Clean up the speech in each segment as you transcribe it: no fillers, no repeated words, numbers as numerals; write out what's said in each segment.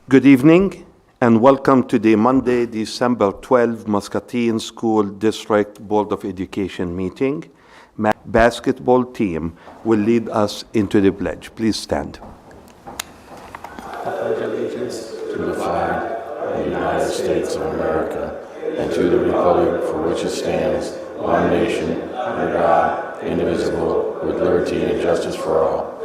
Good evening and welcome to the Monday, December 12 Muscatine School District Board of Education meeting. Basketball team will lead us into the pledge. Please stand. I pledge allegiance to the flag of the United States of America and to the republic for which it stands, one nation, under God, indivisible, with liberty and justice for all.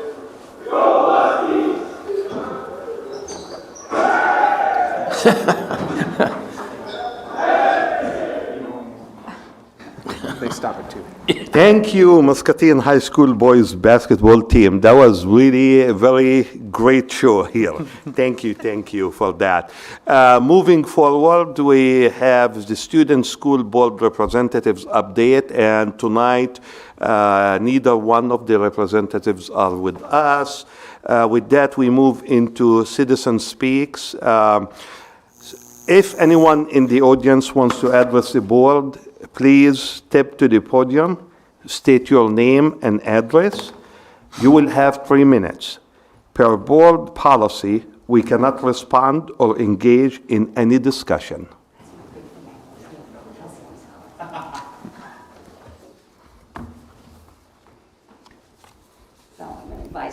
They stop it too. Thank you, Muscatine High School boys basketball team. That was really a very great show here. Thank you for that. Moving forward, we have the student school board representatives update, and tonight neither one of the representatives are with us. With that, we move into citizen speaks. If anyone in the audience wants to address the board, please step to the podium, state your name and address. You will have 3 minutes. Per board policy, we cannot respond or engage in any discussion.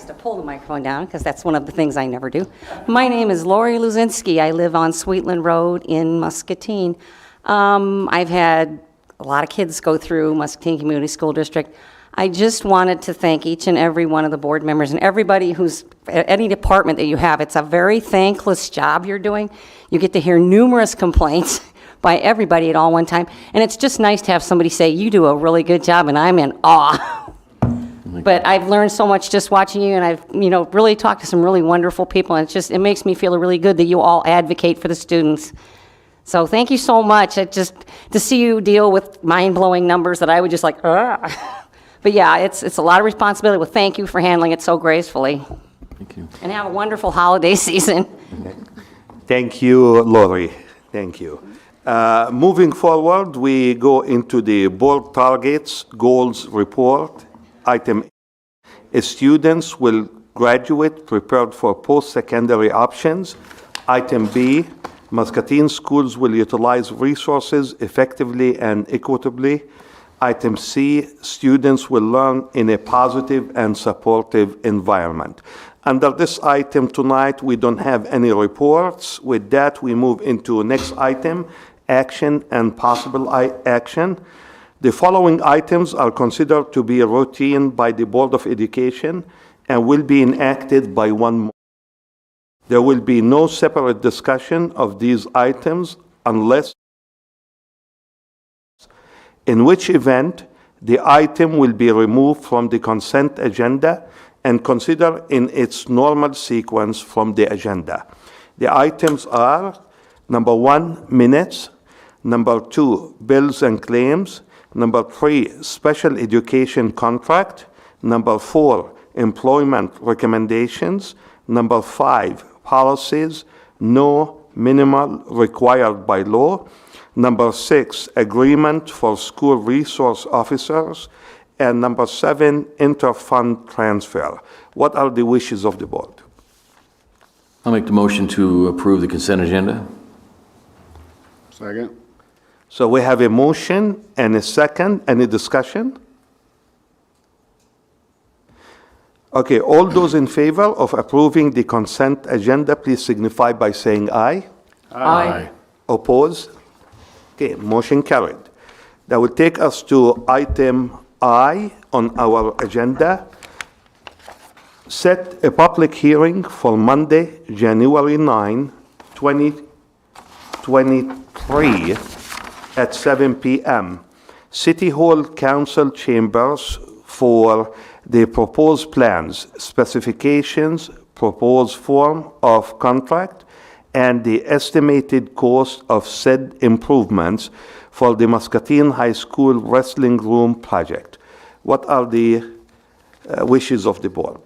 To pull the microphone down because that's one of the things I never do. My name is Lori Luzinski. I live on Sweetland Road in Muscatine. I've had a lot of kids go through Muscatine Community School District. I just wanted to thank each and every one of the board members and everybody who's at any department that you have. It's a very thankless job you're doing. You get to hear numerous complaints by everybody at all one time, and it's just nice to have somebody say, you do a really good job, and I'm in awe. But I've learned so much just watching you, and I've, really talked to some really wonderful people, and it makes me feel really good that you all advocate for the students. So thank you so much. To see you deal with mind-blowing numbers that I would just like, ah. But yeah, it's a lot of responsibility. Well, thank you for handling it so gracefully. Thank you. And have a wonderful holiday season. Thank you, Lori. Thank you. Moving forward, we go into the board targets, goals report. Item A, students will graduate prepared for post-secondary options. Item B, Muscatine schools will utilize resources effectively and equitably. Item C, students will learn in a positive and supportive environment. Under this item tonight, we don't have any reports. With that, we move into next item, action and possible action. The following items are considered to be routine by the Board of Education and will be enacted by one motion. There will be no separate discussion of these items unless, in which event the item will be removed from the consent agenda and considered in its normal sequence from the agenda. The items are, number 1, minutes, number 2, bills and claims, number 3, special education contract. Number 4, employment recommendations. Number 5, policies, no minimal required by law. Number 6, agreement for school resource officers. And number 7, inter-fund transfer. What are the wishes of the board? I'll make the motion to approve the consent agenda. Second. So we have a motion and a second. Any discussion? Okay, all those in favor of approving the consent agenda, please signify by saying aye. Aye. Oppose? Okay, motion carried. That will take us to item I on our agenda. Set a public hearing for Monday, January 9, 2023 at 7 p.m. City Hall Council Chambers for the proposed plans, specifications, proposed form of contract, and the estimated cost of said improvements for the Muscatine High School Wrestling Room project. What are the wishes of the board?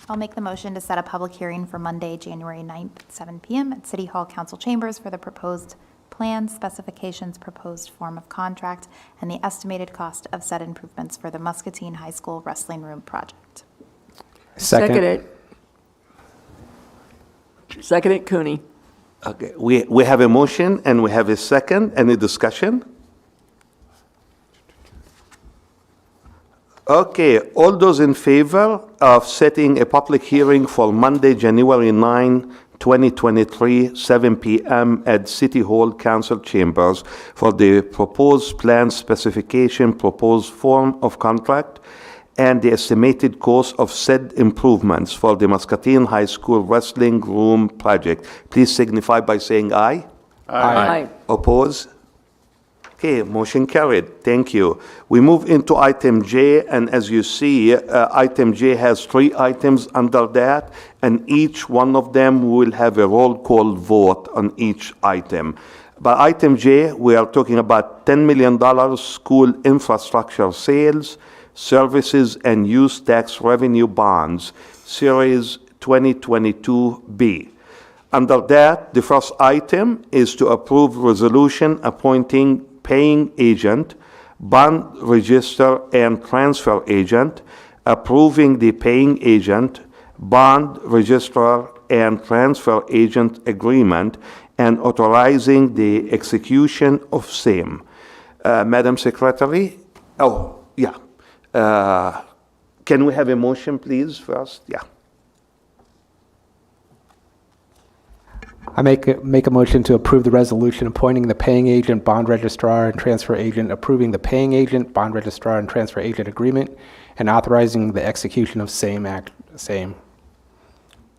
I'll make the motion to set a public hearing for Monday, January 9th, at 7 p.m. at City Hall Council Chambers for the proposed plans, specifications, proposed form of contract, and the estimated cost of said improvements for the Muscatine High School Wrestling Room project. Second. it. Seconded, Cooney. Okay, we have a motion and we have a second. Any discussion? Okay, all those in favor of setting a public hearing for Monday, January 9, 2023, 7 p.m. at City Hall Council Chambers for the proposed plan specification, proposed form of contract, and the estimated cost of said improvements for the Muscatine High School Wrestling Room project. Please signify by saying aye. Aye. Oppose? Okay, motion carried. Thank you. We move into item J, and as you see, item J has 3 items under that, and each one of them will have a roll call vote on each item. By item J, we are talking about $10 million school infrastructure sales, services, and use tax revenue bonds, Series 2022B. Under that, the first item is to approve resolution appointing paying agent, bond register, and transfer agent, approving the paying agent, bond registrar, and transfer agent agreement, and authorizing the execution of same. Madam Secretary? Oh, yeah. Can we have a motion, please, first? Yeah. I make a motion to approve the resolution appointing the paying agent, bond registrar, and transfer agent, approving the paying agent, bond registrar, and transfer agent agreement, and authorizing the execution of same.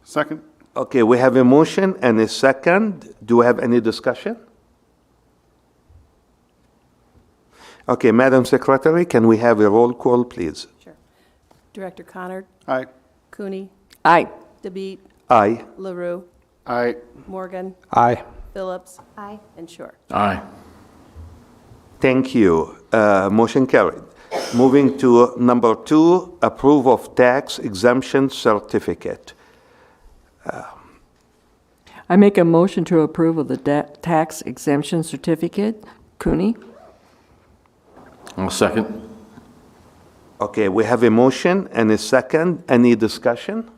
Second. Okay, we have a motion and a second. Do we have any discussion? Okay, Madam Secretary, can we have a roll call, please? Sure. Director Connard, Aye. Cooney, Aye. DeBeat, Aye. LaRue, Aye. Morgan, Aye. Phillips, Aye. and Short. Aye. Thank you. Motion carried. Moving to number 2, approve of tax exemption certificate. I make a motion to approve of the tax exemption certificate. Cooney. I'll second. Okay, we have a motion and a second. Any discussion?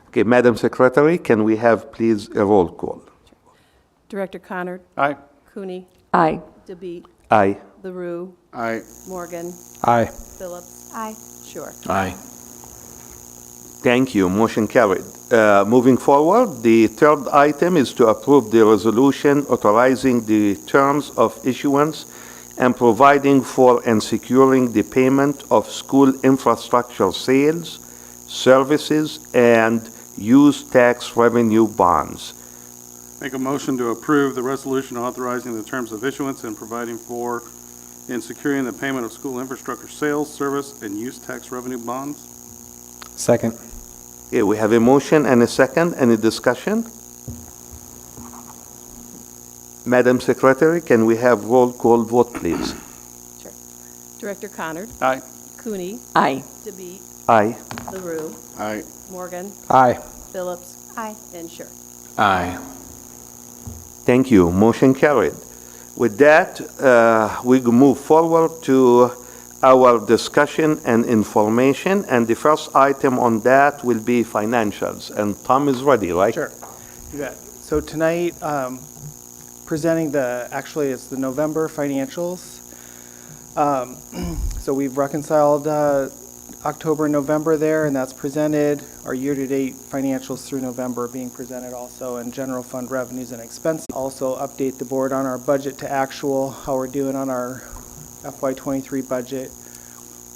Okay, Madam Secretary, can we have, please, a roll call? Director Connard, Aye. Cooney, Aye. DeBeat, Aye. LaRue, Aye. Morgan, Aye. Phillips, Aye. Short. Aye. Thank you. Motion carried. Moving forward, the third item is to approve the resolution authorizing the terms of issuance and providing for and securing the payment of school infrastructure sales, services, and use tax revenue bonds. Make a motion to approve the resolution authorizing the terms of issuance and providing for and securing the payment of school infrastructure sales, service, and use tax revenue bonds. Second. Okay, we have a motion and a second. Any discussion? Madam Secretary, can we have roll call vote, please? Sure. Director Connard, Aye. Cooney, Aye. DeBeat, Aye. LaRue, Aye. Morgan, Aye. Phillips, Aye. and Short. Aye. Thank you. Motion carried. With that, we move forward to our discussion and information, and the first item on that will be financials. And Tom is ready, right? Sure, you bet. So tonight, presenting it's the November financials. So we've reconciled October and November there, and that's presented. Our year-to-date financials through November being presented also, and general fund revenues and expenses. Also update the board on our budget to actual, how we're doing on our FY23 budget.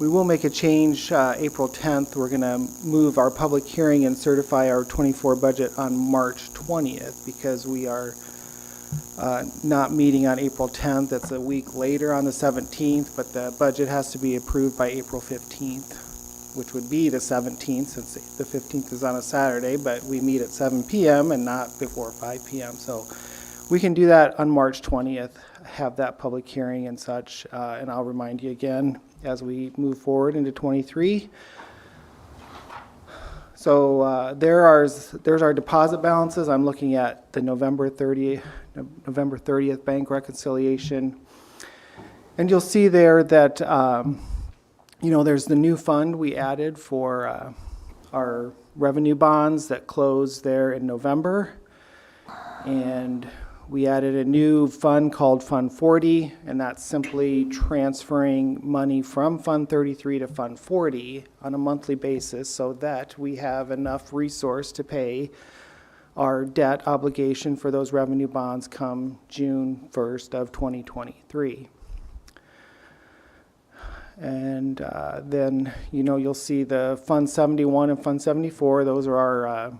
We will make a change April 10th. We're going to move our public hearing and certify our 24 budget on March 20th because we are not meeting on April 10th. It's a week later on the 17th, but the budget has to be approved by April 15th, which would be the 17th since the 15th is on a Saturday, but we meet at 7 p.m. and not before 5 p.m. So we can do that on March 20th, have that public hearing and such, and I'll remind you again as we move forward into 23. So there's our deposit balances. I'm looking at the November 30th bank reconciliation. And you'll see there that, there's the new fund we added for our revenue bonds that closed there in November. And we added a new fund called Fund 40, and that's simply transferring money from Fund 33 to Fund 40 on a monthly basis so that we have enough resource to pay our debt obligation for those revenue bonds come June 1st of 2023. And then, you'll see the Fund 71 and Fund 74. Those are our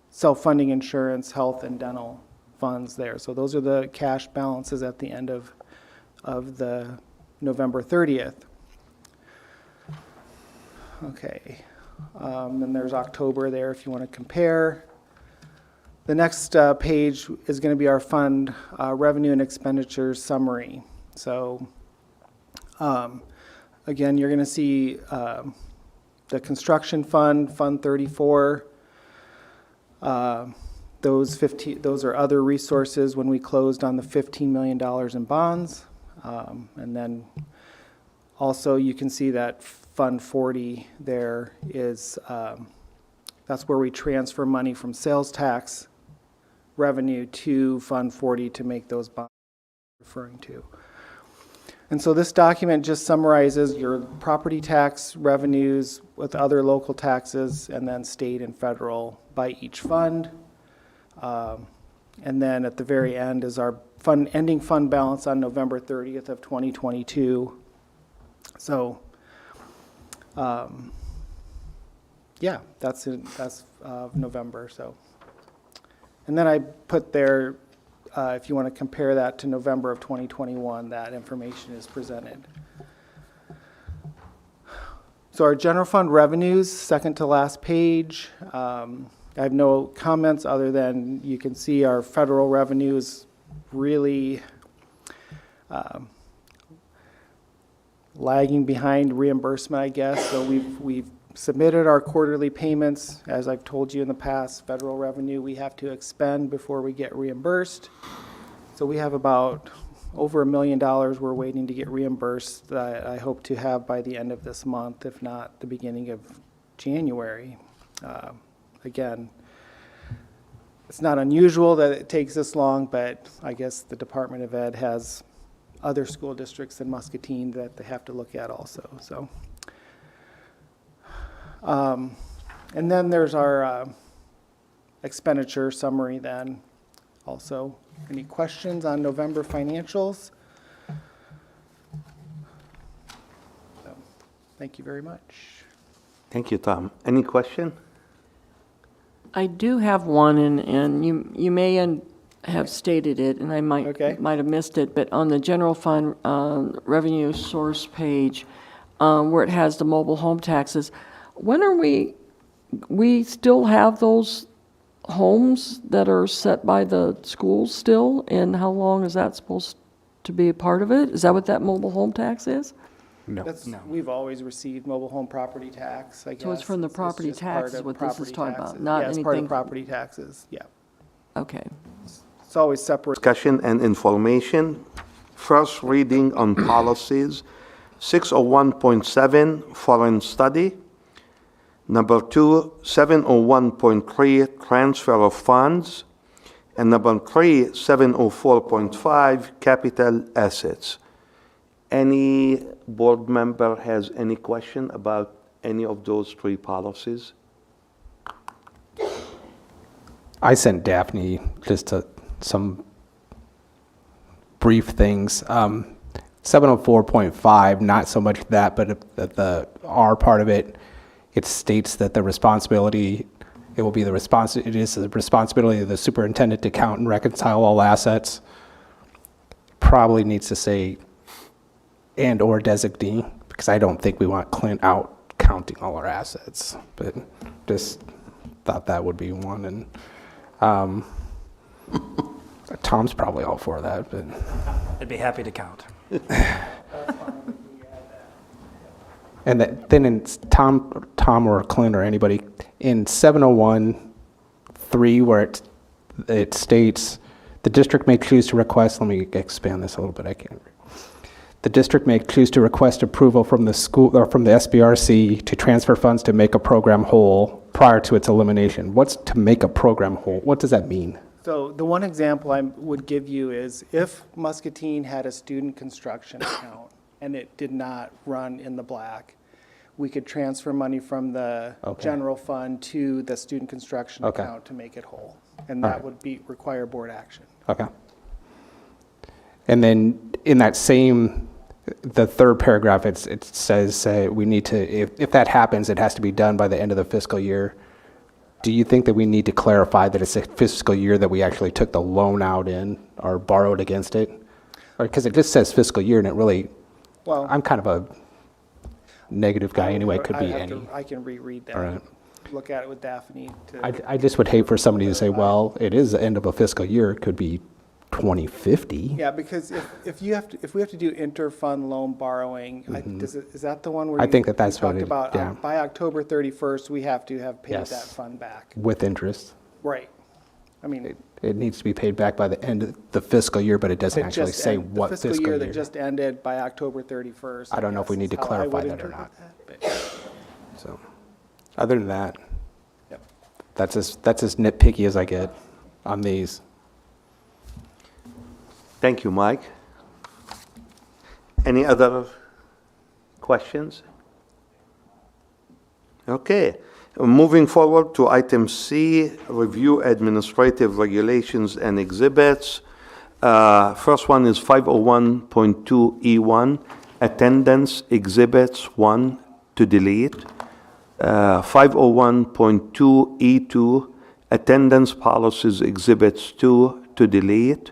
self-funding insurance, health, and dental funds there. So those are the cash balances at the end of the November 30th. Okay. Then there's October there if you want to compare. The next page is going to be our fund revenue and expenditures summary. So again, you're going to see the construction fund, Fund 34. Those are other resources when we closed on the $15 million in bonds. And then also you can see that Fund 40 there is, that's where we transfer money from sales tax revenue to Fund 40 to make those bonds referring to. And so this document just summarizes your property tax revenues with other local taxes and then state and federal by each fund. And then at the very end is our ending fund balance on November 30th of 2022. So, yeah, that's November. So, and then I put there, if you want to compare that to November of 2021, that information is presented. So our general fund revenues, second to last page. I have no comments other than you can see our federal revenues really lagging behind reimbursement, I guess. So we've submitted our quarterly payments. As I've told you in the past, federal revenue we have to expend before we get reimbursed. So we have about over $1 million we're waiting to get reimbursed that I hope to have by the end of this month, if not the beginning of January. Again, it's not unusual that it takes this long, but I guess the Department of Ed has other school districts in Muscatine that they have to look at also. So, and then there's our expenditure summary then also. Any questions on November financials? So, thank you very much. Thank you, Tom. Any question? I do have one, and you may have stated it, and I might have missed it, but on the general fund revenue source page, where it has the mobile home taxes, when are we still have those homes that are set by the schools still, and how long is that supposed to be a part of it? Is that what that mobile home tax is? No. We've always received mobile home property tax, I guess. So it's from the property just part taxes of what this is property talking taxes. about, not Yeah, it's part of anything- property taxes, yeah. Okay. It's always separate. Discussion and information. First reading on policies. 601.7, foreign study. Number 2, 701.3, transfer of funds. And number 3, 704.5, capital assets. Any board member has any question about any of those 3 policies? I sent Daphne just some brief things. 704.5, not so much that, but the R part of it, it states that it is the responsibility of the superintendent to count and reconcile all assets. Probably needs to say and or designee, because I don't think we want Clint out counting all our assets, but just thought that would be one. And Tom's probably all for that, but I'd be happy to count. and then in Tom or Clint or anybody in 701.3 where it states the district may choose to request. Let me expand this a little bit. I can't. The district may choose to request approval from the school or from the SBRC to transfer funds to make a program whole prior to its elimination. What's to make a program whole? What does that mean? So the one example I would give you is if Muscatine had a student construction account and it did not run in the black, we could transfer money from the general fund to the student construction account to make it whole. And that would require board action. Okay. And then in that same, the third paragraph, it says we need to, if that happens, it has to be done by the end of the fiscal year. Do you think that we need to clarify that it's a fiscal year that we actually took the loan out in or borrowed against it? Or because it just says fiscal year and it really, Well, I'm kind of a negative guy anyway, it could be any. I can reread that. All right. Look at it with Daphne. To, I just would hate for somebody to say, well, it is the end of a fiscal year, it could be 2050. yeah, because if we have to do inter-fund loan borrowing, is that the one where I think that's you what talked it- about? yeah. By October 31st, we have to have paid Yes. that fund back. With interest. Right. I mean, It needs to be paid back by the end of the fiscal year, but it doesn't it actually just say end- what the fiscal fiscal year. year that just ended by October 31st. I don't know if we guess, need to is how I would clarify that or interpret not. that. So, other than that, Yep. that's as nitpicky as I get on these. Thank you, Mike. Any other questions? Okay. Moving forward to item C, review administrative regulations and exhibits. First one is 501.2E1, attendance exhibits 1 to delete. 501.2E2, attendance policies exhibits 2 to delete.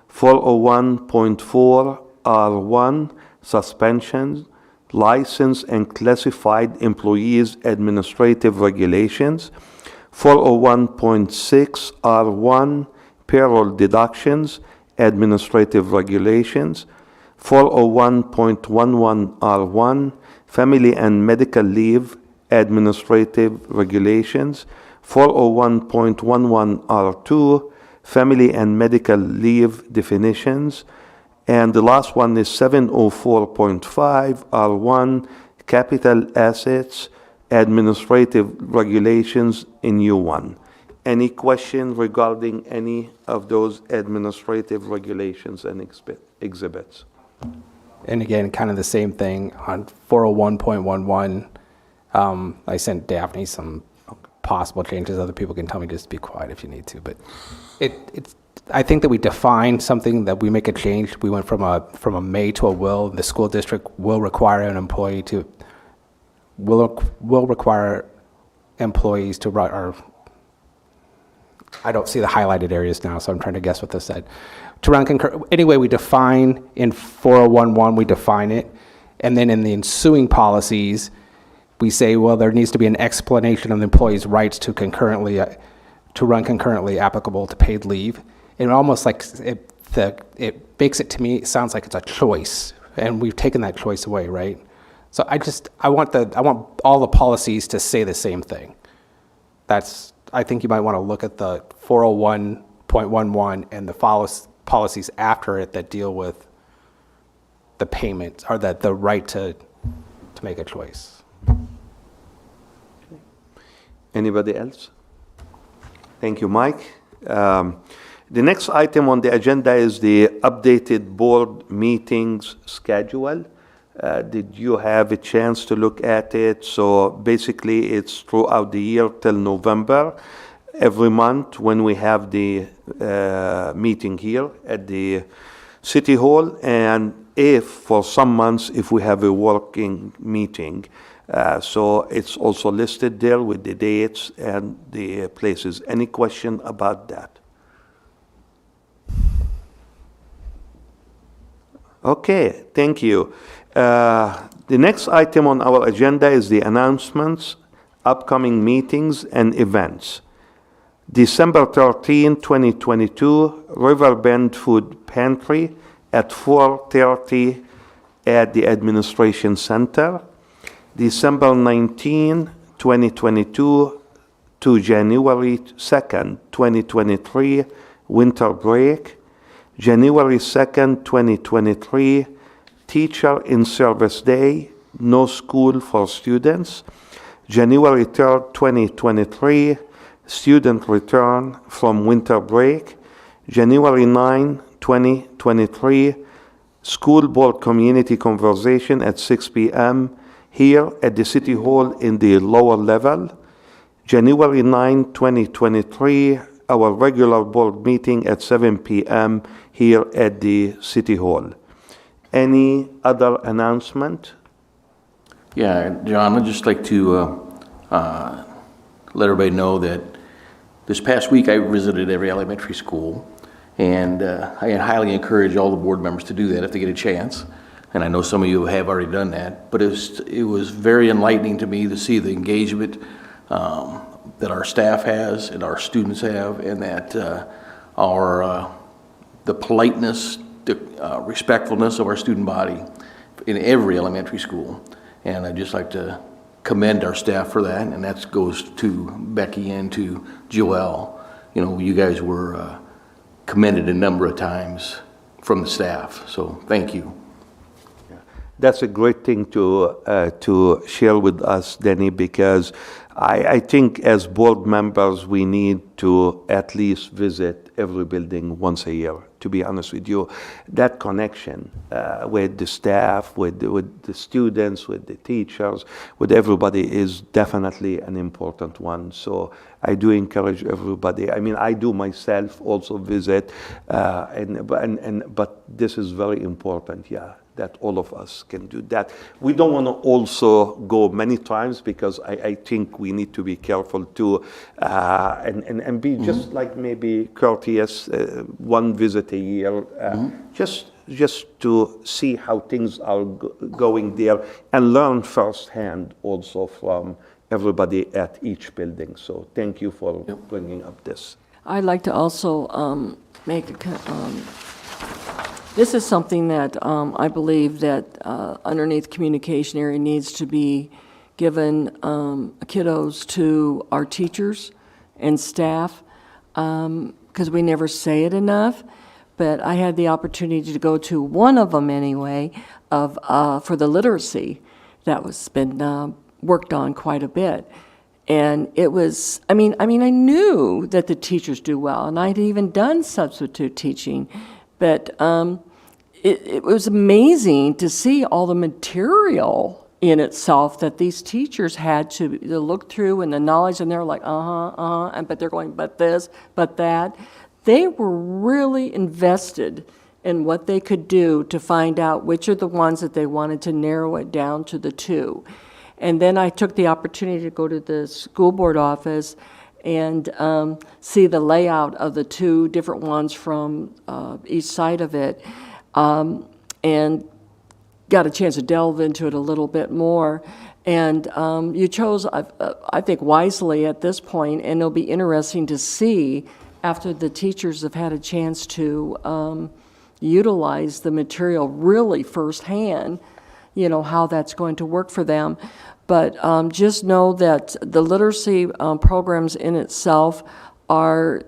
401.4R1, suspensions, license and classified employees administrative regulations. 401.6R1, payroll deductions, administrative regulations. 401.11R1, family and medical leave, administrative regulations. 401.11R2, family and medical leave definitions. And the last one is 704.5R1, capital assets, administrative regulations in U1. Any question regarding any of those administrative regulations and exhibits? And again, kind of the same thing on 401.11. I sent Daphne some possible changes. Other people can tell me just to be quiet if you need to. But it's. I think that we define something that we make a change. We went from a may to a will. The school district will require an employee to will require employees to run. Or I don't see the highlighted areas now, so I'm trying to guess what this said. To run anyway, we define in 401.1, we define it, and then in the ensuing policies, we say, well, there needs to be an explanation of the employee's rights to run concurrently applicable to paid leave. And almost like it makes it, to me, it sounds like it's a choice, and we've taken that choice away, right? So I want all the policies to say the same thing. I think you might want to look at the 401.11 and the policies after it that deal with the payment or the right to make a choice. Anybody else? Thank you, Mike. The next item on the agenda is the updated board meetings schedule. Did you have a chance to look at it? So basically, it's throughout the year till November. Every month when we have the meeting here at the City Hall, and for some months, if we have a working meeting. So it's also listed there with the dates and the places. Any question about that? Okay, thank you. The next item on our agenda is the announcements, upcoming meetings and events. December 13, 2022, Riverbend Food Pantry at 4:30 at the Administration Center. December 19, 2022 to January 2nd, 2023, winter break. January 2nd, 2023, Teacher in Service Day, no school for students. January 3rd, 2023, student return from winter break. January 9, 2023, school board community conversation at 6 p.m. here at the City Hall in the lower level. January 9, 2023, our regular board meeting at 7 p.m. here at the City Hall. Any other announcement? Yeah, John, I'd just like to let everybody know that this past week I visited every elementary school, and I highly encourage all the board members to do that if they get a chance. And I know some of you have already done that, but it was very enlightening to me to see the engagement that our staff has and our students have, and that the politeness, the respectfulness of our student body in every elementary school. And I'd just like to commend our staff for that, and that goes to Becky and to Joelle. You know, you guys were commended a number of times from the staff, so thank you. That's a great thing to share with us, Denny, because I think as board members we need to at least visit every building once a year, to be honest with you. That connection with the staff, with the students, with the teachers, with everybody is definitely an important one. So I do encourage everybody. I mean, I do myself also visit, but this is very important, yeah, that all of us can do that. We don't want to also go many times because I think we need to be careful too, and be just like maybe courteous, one visit a year, just to see how things are going there and learn firsthand also from everybody at each building. So thank you for bringing up this. I'd like to also make this is something that I believe that underneath communication area needs to be given kiddos to our teachers and staff, because we never say it enough. But I had the opportunity to go to one of them anyway, for the literacy that was been worked on quite a bit. And it was, I mean, I knew that the teachers do well, and I'd even done substitute teaching, but it was amazing to see all the material in itself that these teachers had to look through, and the knowledge, and they're like, and but they're going, but this, but that. They were really invested in what they could do to find out which are the ones that they wanted to narrow it down to the two. And then I took the opportunity to go to the school board office and see the layout of the two different ones from each side of it, and got a chance to delve into it a little bit more. And you chose, I think, wisely at this point, and it'll be interesting to see after the teachers have had a chance to utilize the material really firsthand, you know, how that's going to work for them. But just know that the literacy programs in itself are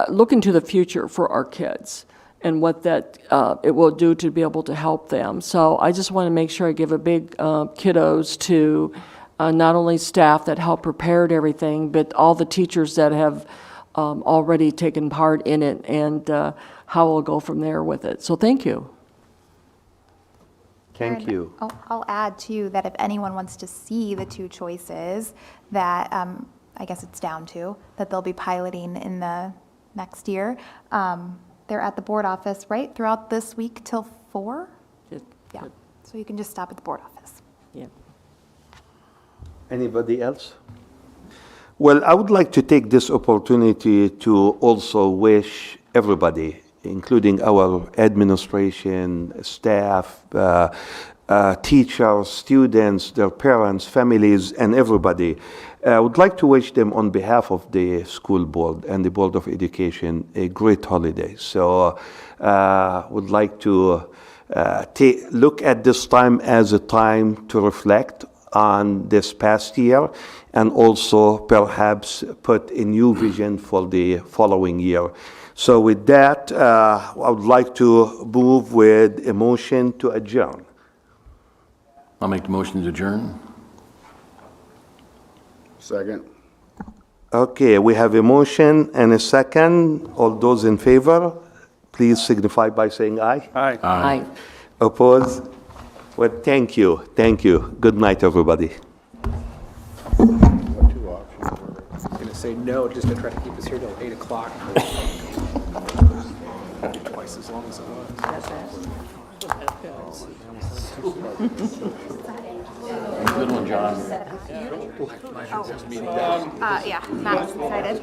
looking to the future for our kids and what that it will do to be able to help them. So I just want to make sure I give a big kiddos to not only staff that helped prepared everything, but all the teachers that have already taken part in it, and how we'll go from there with it. So thank you. Thank you. I'll add too that if anyone wants to see the two choices that I guess it's down to, that they'll be piloting in the next year, they're at the board office, right, throughout this week till 4? Yeah, so you can just stop at the board office. Yeah. Anybody else? Well, I would like to take this opportunity to also wish everybody, including our administration, staff, teachers, students, their parents, families, and everybody. I would like to wish them on behalf of the school board and the Board of Education a great holiday. So would like to look at this time as a time to reflect on this past year, and also perhaps put a new vision for the following year. So with that, I would like to move with a motion to adjourn. I'll make the motion to adjourn. Second. Okay, we have a motion and a second. All those in favor, please signify by saying aye. Aye. Aye. Oppose? Well, thank you, thank you. Good night, everybody. I'm going to say no, just to try to keep us here till 8 o'clock. Twice as long as it was. Good one, John. Yeah, Matt's excited.